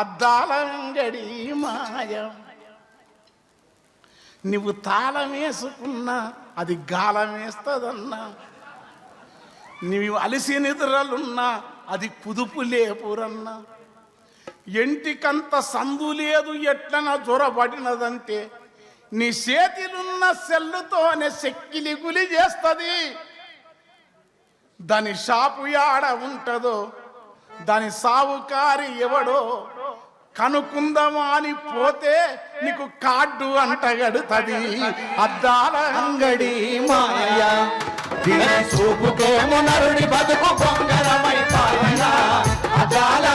అద్దాల అంగడి మాయ. నువ్వు తాళం వేసుకున్నా అది గాలం వేస్తుందన్నా, నీవు అలిసి నిద్రలున్నా అది కుదుపు లేపురన్నా. ఎంటికంత సందు లేదు ఎట్లన జొరబడినదంటే నీ చేతిలున్న సెల్లుతోనే చెక్కిలి గులి చేస్తుంది. దాని షాపు యాడ ఉంటదో దాని సావుకారి ఎవడో కనుకుందామా అని పోతే నీకు కార్డు అంటగడుతుంది. అద్దాల అంగడి మాయ చూపుకేమో నరుడి బతుకు పొంగరమై పాయన. అద్దాల